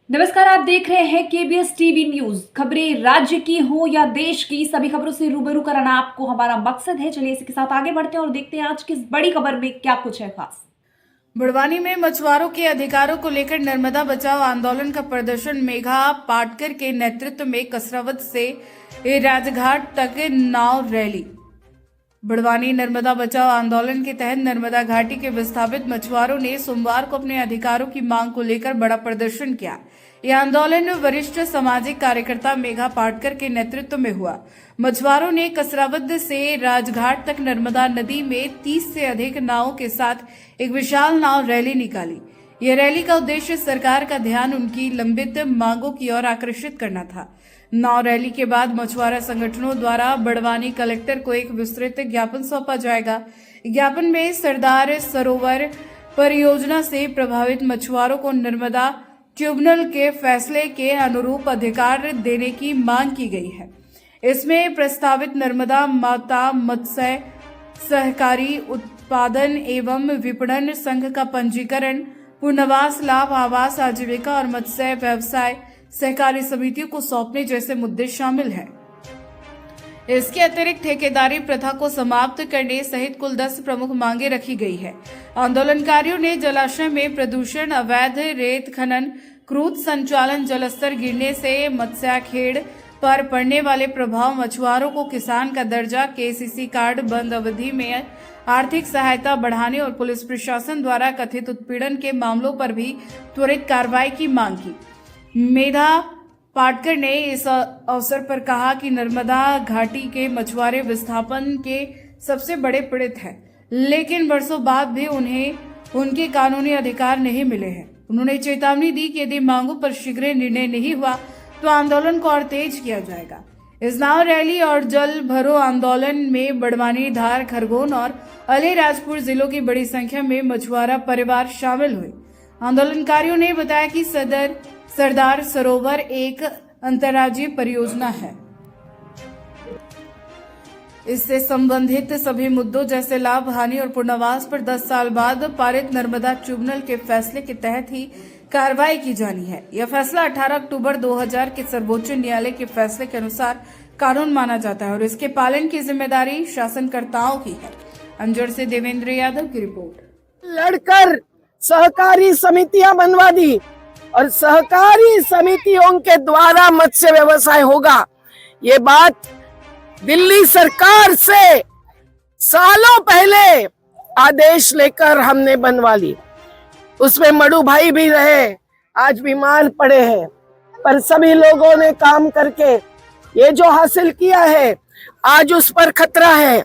नमस्कार, आप देख रहे हैं केबीएस टीवी न्यूज। खबरें राज्य की हो या देश की, सभी खबरों से रूबरू कराना आपको हमारा मकसद है। चलिए इसके साथ आगे बढ़ते हैं और देखते हैं आज किस बड़ी खबर में क्या कुछ है खास। बड़वानी में मछुआरों के अधिकारों को लेकर नर्मदा बचाओ आंदोलन का प्रदर्शन। मेघा पाटकर के नेतृत्व में कसरावत से राजघाट तक नाव रैली। बड़वानी नर्मदा बचाओ आंदोलन के तहत नर्मदा घाटी के विस्थापित मछुआरों ने सोमवार को अपने अधिकारों की मांग को लेकर बड़ा प्रदर्शन किया। यह आंदोलन वरिष्ठ सामाजिक कार्यकर्ता मेघा पाटकर के नेतृत्व में हुआ। मछुआरों ने कसरावद से राजघाट तक नर्मदा नदी में 30 से अधिक नावों के साथ एक विशाल नाव रैली निकाली। यह रैली का उद्देश्य सरकार का ध्यान उनकी लंबित मांगों की ओर आकर्षित करना था। नाव रैली के बाद मछुआरा संगठनों द्वारा बड़वानी कलेक्टर को एक विस्तृत ज्ञापन सौंपा जाएगा। ज्ञापन में सरदार सरोवर परियोजना से प्रभावित मछुआरों को नर्मदा ट्रिब्यूनल के फैसले के अनुरूप अधिकार देने की मांग की गई है। इसमें प्रस्तावित नर्मदा माता मत्स्य सहकारी उत्पादन एवं विपणन संघ का पंजीकरण, पुनर्वास लाभ, आवास, आजीविका और मत्स्य व्यवसाय सहकारी समितियों को सौंपने जैसे मुद्दे शामिल हैं। इसके अतिरिक्त ठेकेदारी प्रथा को समाप्त करने सहित कुल 10 प्रमुख मांगे रखी गई है। आंदोलनकारियों ने जलाशय में प्रदूषण, अवैध रेत खनन, क्रूद संचालन, जलस्तर गिरने से मत्स्याखेड़ पर पड़ने वाले प्रभाव, मछुआरों को किसान का दर्जा, केसीसी कार्ड, बंद अवधि में आर्थिक सहायता बढ़ाने और पुलिस प्रशासन द्वारा कथित उत्पीड़न के मामलों पर भी त्वरित कार्रवाई की मांग की। मेघा पाटकर ने इस अवसर पर कहा कि नर्मदा घाटी के मछुआरे विस्थापन के सबसे बड़े पीड़ित हैं, लेकिन वर्षों बाद भी उन्हें उनके कानूनी अधिकार नहीं मिले हैं। उन्होंने चेतावनी दी कि यदि मांगों पर शीघ्र निर्णय नहीं हुआ तो आंदोलन को और तेज किया जाएगा। इस नाव रैली और जल भरो आंदोलन में बड़वानी, धार, खरगोन और अलीराजपुर जिलों की बड़ी संख्या में मछुआरा परिवार शामिल हुए। आंदोलनकारियों ने बताया कि सरदार सरोवर एक अंतर्राज्यीय परियोजना है। इससे संबंधित सभी मुद्दों जैसे लाभ, हानि और पुनर्वास पर 10 साल बाद पारित नर्मदा ट्रिब्यूनल के फैसले के तहत ही कार्रवाई की जानी है। यह फैसला 18 अक्टूबर 2000 के सर्वोच्च न्यायालय के फैसले के अनुसार कानून माना जाता है और इसके पालन की जिम्मेदारी शासनकर्ताओं की है। अंजड़ से देवेंद्र यादव की रिपोर्ट। लड़कर सहकारी समितियां बनवा दी और सहकारी समितियों के द्वारा मत्स्य व्यवसाय होगा। ये बात दिल्ली सरकार से सालों पहले आदेश लेकर हमने बनवा ली। उसमें मड़ू भाई भी रहे, आज बीमार पड़े हैं, पर सभी लोगों ने काम करके ये जो हासिल किया है, आज उस पर खतरा है।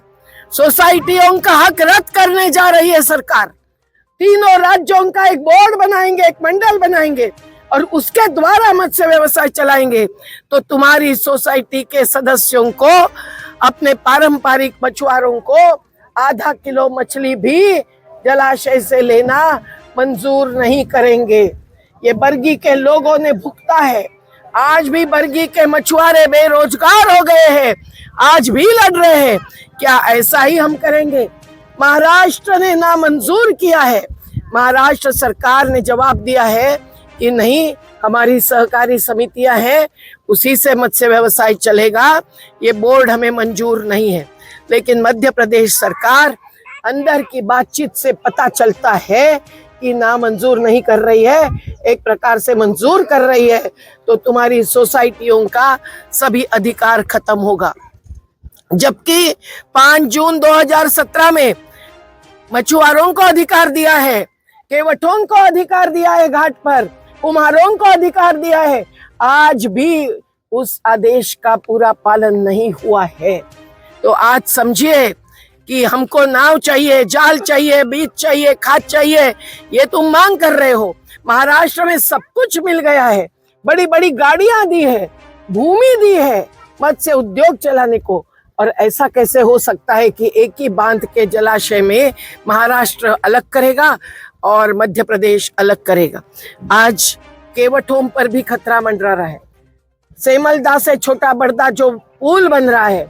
सोसाइटियों का हक रद्द करने जा रही है सरकार। तीनों राज्यों का एक बोर्ड बनाएंगे, एक मंडल बनाएंगे और उसके द्वारा मत्स्य व्यवसाय चलाएंगे। तो तुम्हारी सोसाइटी के सदस्यों को, अपने पारंपरिक मछुआरों को आधा किलो मछली भी जलाशय से लेना मंजूर नहीं करेंगे। ये बरगी के लोगों ने भुगता है। आज भी बरगी के मछुआरे बेरोजगार हो गए हैं, आज भी लड़ रहे हैं। क्या ऐसा ही हम करेंगे? महाराष्ट्र ने नामंजूर किया है। महाराष्ट्र सरकार ने जवाब दिया है कि नहीं, हमारी सहकारी समितियां हैं, उसी से मत्स्य व्यवसाय चलेगा, ये बोर्ड हमें मंजूर नहीं है। लेकिन मध्य प्रदेश सरकार अंदर की बातचीत से पता चलता है कि नामंजूर नहीं कर रही है, एक प्रकार से मंजूर कर रही है। तो तुम्हारी सोसाइटियों का सभी अधिकार खत्म होगा। जबकि 5 जून 2017 में मछुआरों को अधिकार दिया है, केवटों को अधिकार दिया है, घाट पर कुम्हारों को अधिकार दिया है, आज भी उस आदेश का पूरा पालन नहीं हुआ है। तो आज समझिए कि हमको नाव चाहिए, जाल चाहिए, बीज चाहिए, खाद चाहिए, ये तुम मांग कर रहे हो। महाराष्ट्र में सब कुछ मिल गया है, बड़ी बड़ी गाड़ियां दी है, भूमि दी है मत्स्य उद्योग चलाने को। और ऐसा कैसे हो सकता है कि एक ही बांध के जलाशय में महाराष्ट्र अलग करेगा और मध्य प्रदेश अलग करेगा? आज केवटों पर भी खतरा मंडरा रहा है। सेमलदा से छोटा बड़दा जो पुल बन रहा है,